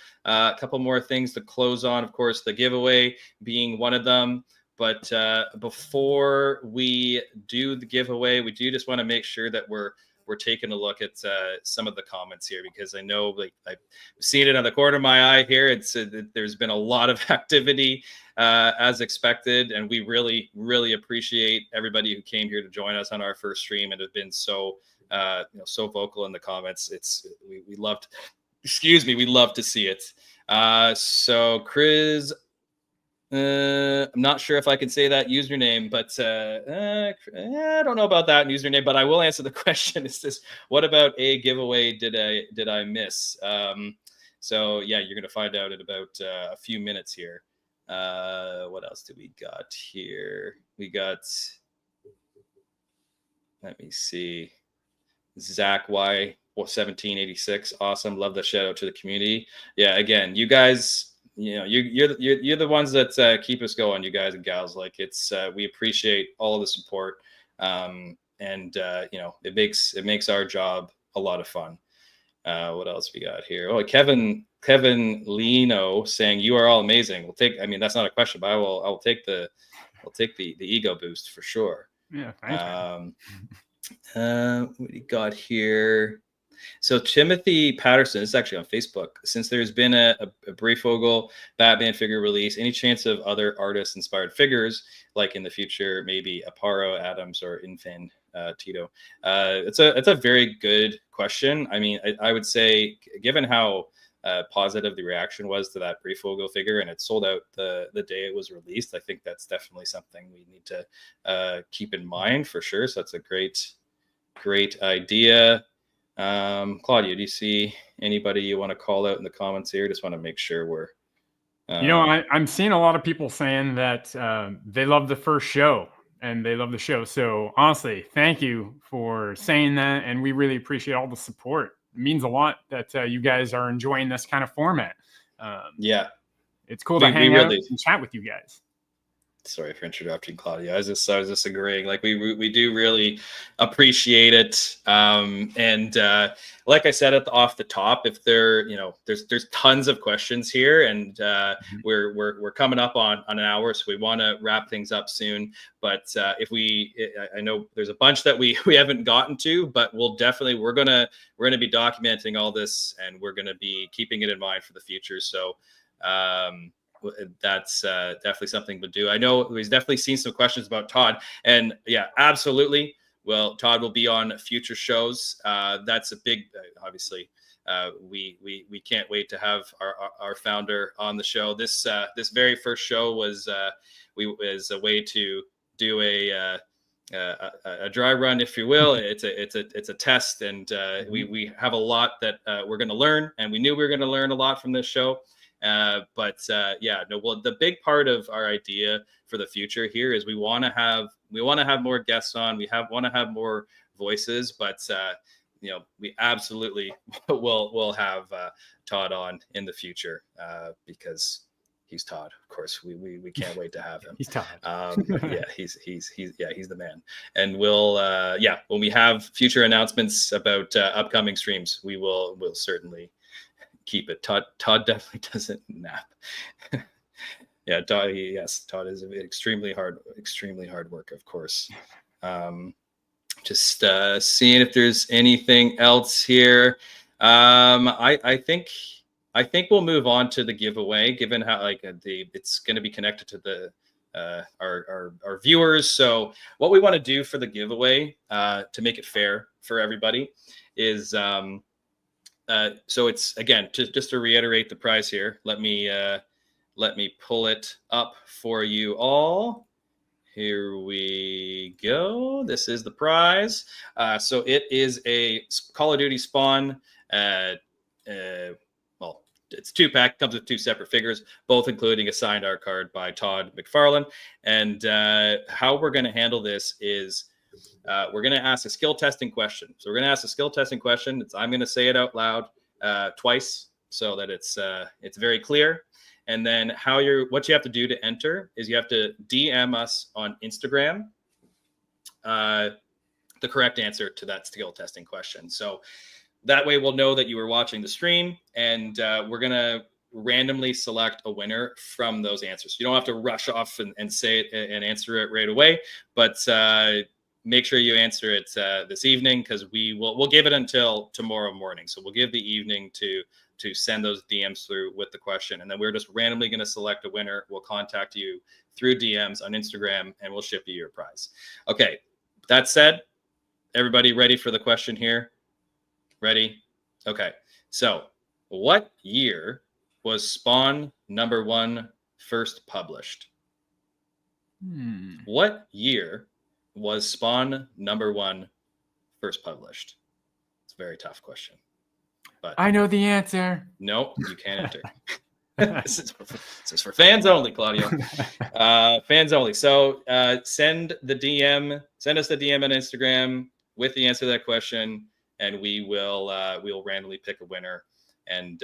more things to close on. Of course, the giveaway being one of them. But before we do the giveaway, we do just want to make sure that we're we're taking a look at some of the comments here, because I know, like, I've seen it on the corner of my eye here. It's there's been a lot of activity as expected, and we really appreciate everybody who came here to join us on our first stream and have been so so vocal in the comments. We loved, we love to see it. So Chris, I'm not sure if I can say that username, but I don't know about that username, but I will answer the question. Is this, what about a giveaway did I miss? So yeah, you're gonna find out in about a few minutes here. What else do we got here? We got, let me see, Zach Y 1786. Awesome. Love the shout out to the community. Yeah, again, you guys, you know, you're the ones that keep us going, you guys and gals. Like, it's we appreciate all of the support, and you know, it makes our job a lot of fun. What else we got here? Oh, Kevin Lino saying you are all amazing. We'll take, I mean, that's not a question, but I will take the ego boost for sure. Yeah, thanks. What do you got here? So Timothy Patterson, this is actually on Facebook. Since there's been a Breyfogle Batman figure release, any chance of other artist inspired figures, like in the future, maybe Aparo, Adams, or Infan Tito? It's a very good question. I mean, I would say, given how positive the reaction was to that Breyfogle figure, and it sold out the day it was released, I think that's definitely something we need to keep in mind for sure. So that's a great idea. Claudio, do you see anybody you want to call out in the comments here? Just want to make sure we're you know, I'm seeing a lot of people saying that they love the first show and they love the show. So honestly, thank you for saying that, and we really appreciate all the support. It means a lot that you guys are enjoying this kind of format. Yeah, it's cool to hang out and chat with you guys. Sorry for interrupting, Claudio. I was just agreeing. Like, we do really appreciate it. And like I said off the top, if there, you know, there's tons of questions here, and we're coming up on an hour, so we want to wrap things up soon. But I know there's a bunch that we haven't gotten to, but we're gonna be documenting all this, and we're gonna be keeping it in mind for the future. So that's definitely something to do. I know we've definitely seen some questions about Todd, and yeah, absolutely. Well, Todd will be on future shows. That's a big, obviously. We can't wait to have our founder on the show. This very first show was a way to do a dry run, if you will. It's a test, and we have a lot that we're going to learn, and we knew we were going to learn a lot from this show. Well, the big part of our idea for the future here is we want to have more guests on. We want to have more voices, but you know, we absolutely will have Todd on in the future because he's Todd. Of course, we can't wait to have him. He's Todd. Yeah, he's the man. And we'll when we have future announcements about upcoming streams, we'll certainly keep it. Todd definitely doesn't nap. Yeah, Todd is extremely hard work, of course. Just seeing if there's anything else here. I think we'll move on to the giveaway, given how it's going to be connected to the our viewers. So what we want to do for the giveaway to make it fair for everybody is so it's, again, just to reiterate the prize here. Let me pull it up for you all. Here we go. This is the prize. So it is a Call of Duty Spawn. Well, it's 2-pack. Comes with 2 separate figures, both including a signed art card by Todd McFarlane. And how we're going to handle this is we're going to ask a skill testing question. So we're going to ask a skill testing question. I'm going to say it out loud twice so that it's very clear. And then what you have to do to enter is you have to DM us on Instagram the correct answer to that skill testing question. So that way we'll know that you were watching the stream, and we're going to randomly select a winner from those answers. You don't have to rush off and say it and answer it right away, but make sure you answer it this evening, because we'll give it until tomorrow morning. So we'll give the evening to send those DMs through with the question, and then we're just randomly going to select a winner. We'll contact you through DMs on Instagram, and we'll ship you your prize. Okay, that said, everybody ready for the question here? Ready? Okay, so what year was Spawn #1 first published? What year was Spawn #1 first published? It's a very tough question. But I know the answer. No, you can't enter. This is for fans only, Claudio. Fans only. So send us the DM on Instagram with the answer to that question, and we'll randomly pick a winner and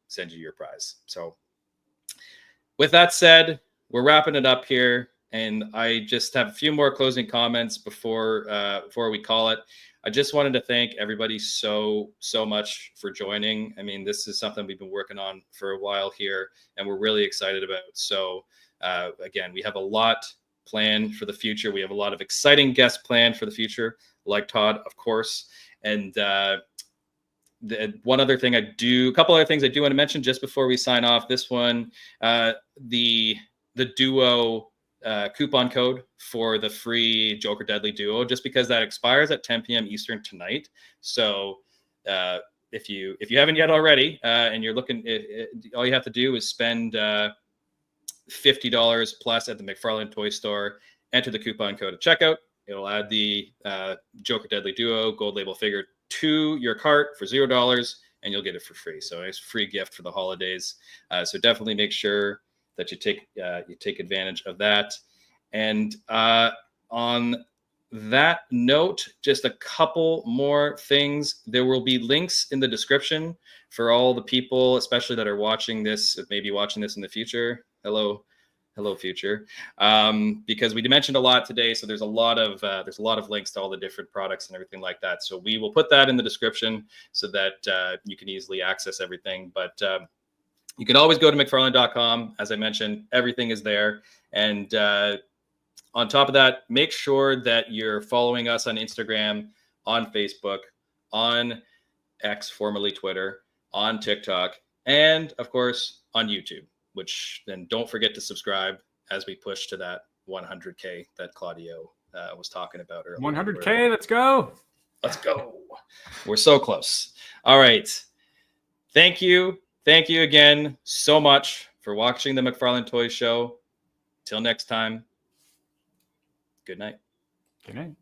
send you your prize. So with that said, we're wrapping it up here, and I just have a few more closing comments before we call it. I just wanted to thank everybody so much for joining. I mean, this is something we've been working on for a while here, and we're really excited about. So again, we have a lot planned for the future. We have a lot of exciting guests planned for the future, like Todd, of course. And a couple other things I do want to mention just before we sign off. This one, the Duo coupon code for the free Joker Deadly Duo, just because that expires at 10 p.m. Eastern tonight. So if you haven't yet already, and you're looking, all you have to do is spend $50 plus at the McFarlane Toy Store, enter the coupon code at checkout. It'll add the Joker Deadly Duo gold label figure to your cart for $0, and you'll get it for free. So it's a free gift for the holidays. So definitely make sure that you take advantage of that. And on that note, just a couple more things. There will be links in the description for all the people, especially that are watching this, maybe watching this in the future. Hello, future. Because we mentioned a lot today, so there's a lot of links to all the different products and everything like that. So we will put that in the description so that you can easily access everything. But you can always go to McFarlane.com. As I mentioned, everything is there. And on top of that, make sure that you're following us on Instagram, on Facebook, on X, formerly Twitter, on TikTok, and of course on YouTube, which then don't forget to subscribe as we push to that 100K that Claudio was talking about earlier. 100K, let's go. Let's go. We're so close. All right. Thank you. Thank you again so much for watching the McFarlane Toy Show. Till next time, good night. Good night.